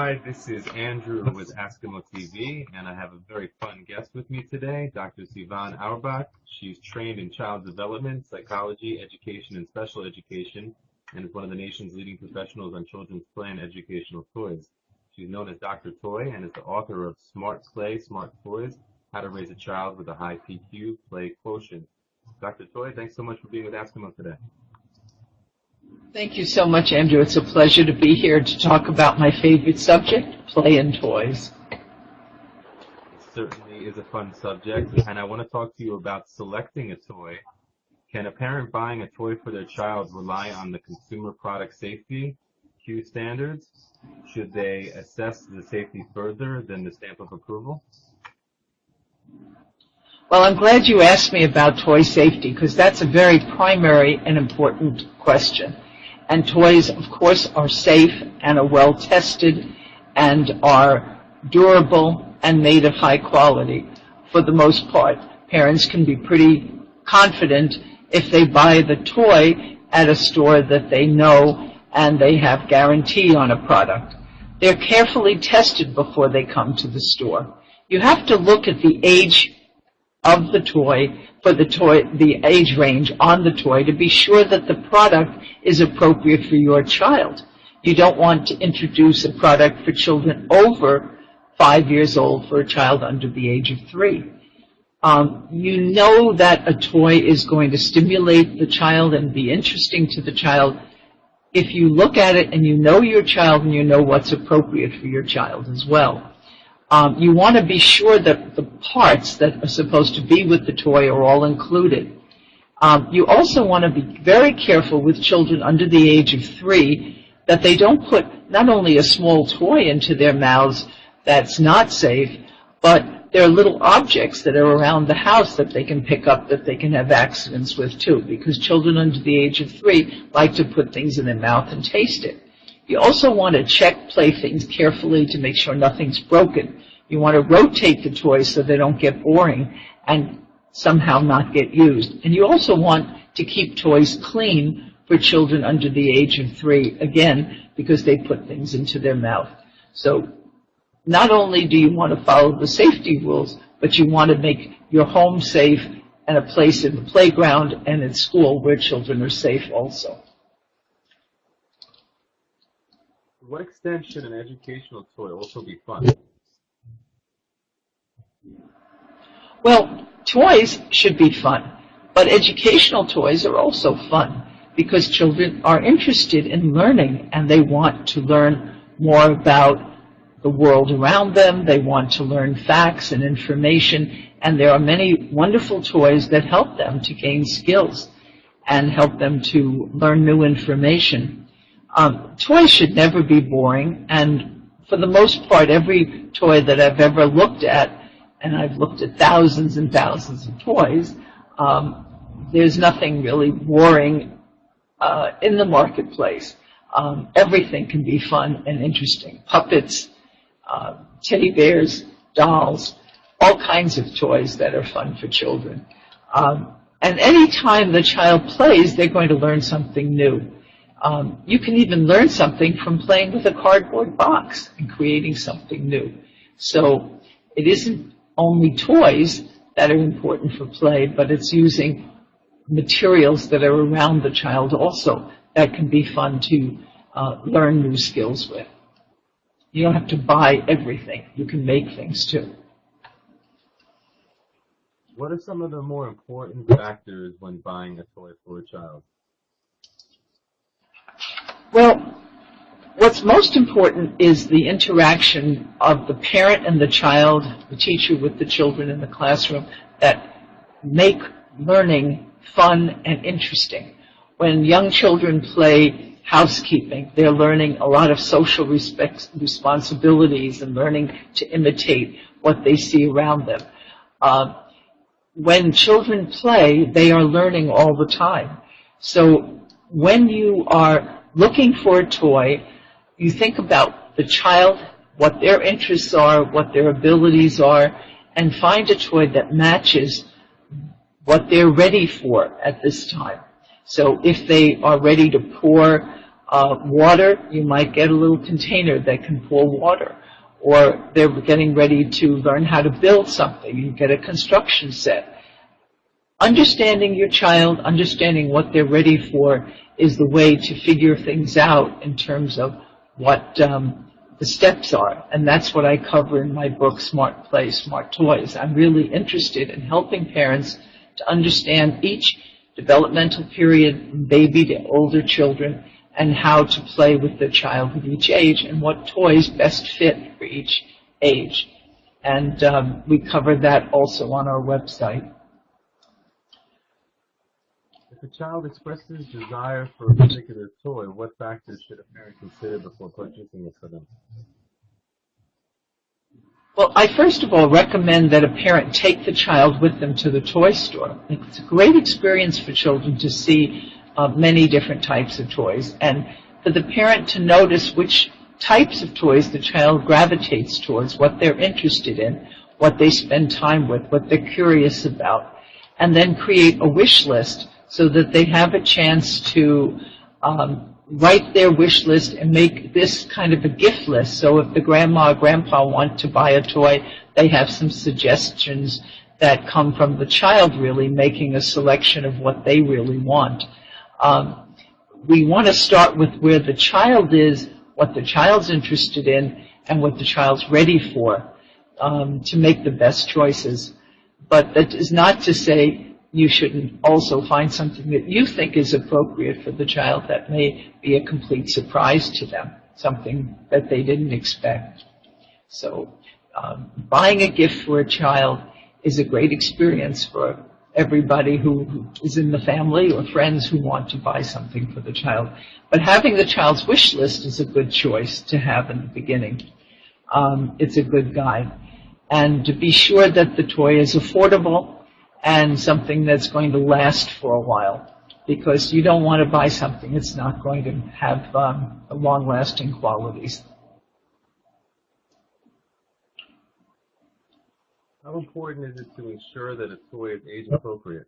Hi, this is Andrew with Askimo TV, and I have a very fun guest with me today, Dr. Stevanne Auerbach. She's trained in child development, psychology, education, and special education, and is one of the nation's leading professionals on children's play and educational toys. She's known as Dr. Toy and is the author of Smart Play, Smart Toys, How to Raise a Child with a High PQ Play Quotient. Dr. Toy, thanks so much for being with Askimo today. Thank you so much, Andrew. It's a pleasure to be here to talk about my favorite subject, play and toys. It certainly is a fun subject, and I want to talk to you about selecting a toy. Can a parent buying a toy for their child rely on the consumer product safety Q standards? Should they assess the safety further than the stamp of approval? Well, I'm glad you asked me about toy safety because that's a very primary and important question. And toys, of course, are safe and are well tested and are durable and made of high quality. For the most part, parents can be pretty confident if they buy the toy at a store that they know and they have guarantee on a product. They're carefully tested before they come to the store. You have to look at the age of the toy, the age range on the toy, to be sure that the product is appropriate for your child. You don't want to introduce a product for children over 5 years old for a child under the age of 3. You know that a toy is going to stimulate the child and be interesting to the child if you look at it and you know your child and you know what's appropriate for your child as well. You want to be sure that the parts that are supposed to be with the toy are all included. You also want to be very careful with children under the age of 3 that they don't put not only a small toy into their mouths that's not safe, but there are little objects that are around the house that they can pick up that they can have accidents with too, because children under the age of 3 like to put things in their mouth and taste it. You also want to check playthings carefully to make sure nothing's broken. You want to rotate the toys so they don't get boring and somehow not get used. And you also want to keep toys clean for children under the age of 3, again, because they put things into their mouth. So not only do you want to follow the safety rules, but you want to make your home safe and a place in the playground and in school where children are safe also. To what extent should an educational toy also be fun? Well, toys should be fun, but educational toys are also fun because children are interested in learning and they want to learn more about the world around them. They want to learn facts and information, and there are many wonderful toys that help them to gain skills and help them to learn new information. Toys should never be boring, and for the most part, every toy that I've ever looked at, and I've looked at thousands and thousands of toys, there's nothing really boring in the marketplace. Everything can be fun and interesting. Puppets, teddy bears, dolls, all kinds of toys that are fun for children. And any time the child plays, they're going to learn something new. You can even learn something from playing with a cardboard box and creating something new. So it isn't only toys that are important for play, but it's using materials that are around the child also that can be fun to learn new skills with. You don't have to buy everything. You can make things too. What are some of the more important factors when buying a toy for a child? Well, what's most important is the interaction of the parent and the child, the teacher with the children in the classroom, that make learning fun and interesting. When young children play housekeeping, they're learning a lot of social responsibilities and learning to imitate what they see around them. When children play, they are learning all the time. So when you are looking for a toy, you think about the child, what their interests are, what their abilities are, and find a toy that matches what they're ready for at this time. So if they are ready to pour Water, you might get a little container that can pour water. Or they're getting ready to learn how to build something. You get a construction set. Understanding your child, understanding what they're ready for is the way to figure things out in terms of what the steps are. And that's what I cover in my book, Smart Play, Smart Toys. I'm really interested in helping parents to understand each developmental period, from baby to older children, and how to play with the child at each age and what toys best fit for each age. And we cover that also on our website. If a child expresses desire for a particular toy, what factors should a parent consider before purchasing it for them? Well, I first of all recommend that a parent take the child with them to the toy store. It's a great experience for children to see many different types of toys, and for the parent to notice which types of toys the child gravitates towards, what they're interested in, what they spend time with, what they're curious about, and then create a wish list so that they have a chance to write their wish list and make this kind of a gift list. So if the grandma or grandpa want to buy a toy, they have some suggestions that come from the child really making a selection of what they really want. We want to start with where the child is, what the child's interested in, and what the child's ready for to make the best choices. But that is not to say you shouldn't also find something that you think is appropriate for the child that may be a complete surprise to them, something that they didn't expect. So buying a gift for a child is a great experience for everybody who is in the family or friends who want to buy something for the child. But having the child's wish list is a good choice to have in the beginning. It's a good guide. And to be sure that the toy is affordable and something that's going to last for a while, because you don't want to buy something that's not going to have long-lasting qualities. How important is it to ensure that a toy is age appropriate?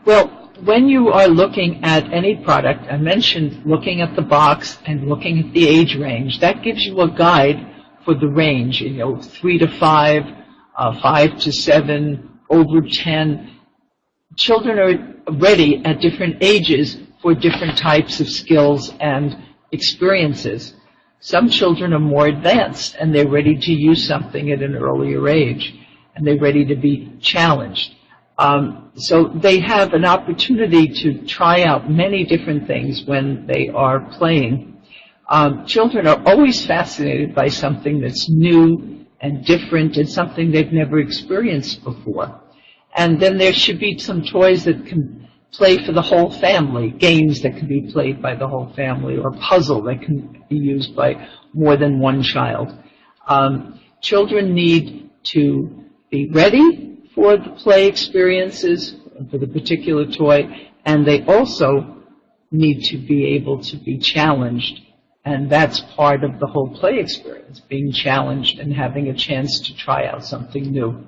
Well, when you are looking at any product, I mentioned looking at the box and looking at the age range. That gives you a guide for the range, 3 to 5, 5 to 7, over 10. Children are ready at different ages for different types of skills and experiences. Some children are more advanced and they're ready to use something at an earlier age, and they're ready to be challenged. So they have an opportunity to try out many different things when they are playing. Children are always fascinated by something that's new and different and something they've never experienced before. And then there should be some toys that can play for the whole family, games that can be played by the whole family, or a puzzle that can be used by more than one child. Children need to be ready for the play experiences, for the particular toy, and they also need to be able to be challenged. And that's part of the whole play experience, being challenged and having a chance to try out something new.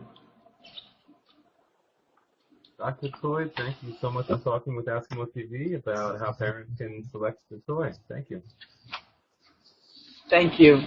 Dr. Toy, thank you so much for talking with Askimo TV about how parents can select the toy. Thank you. Thank you.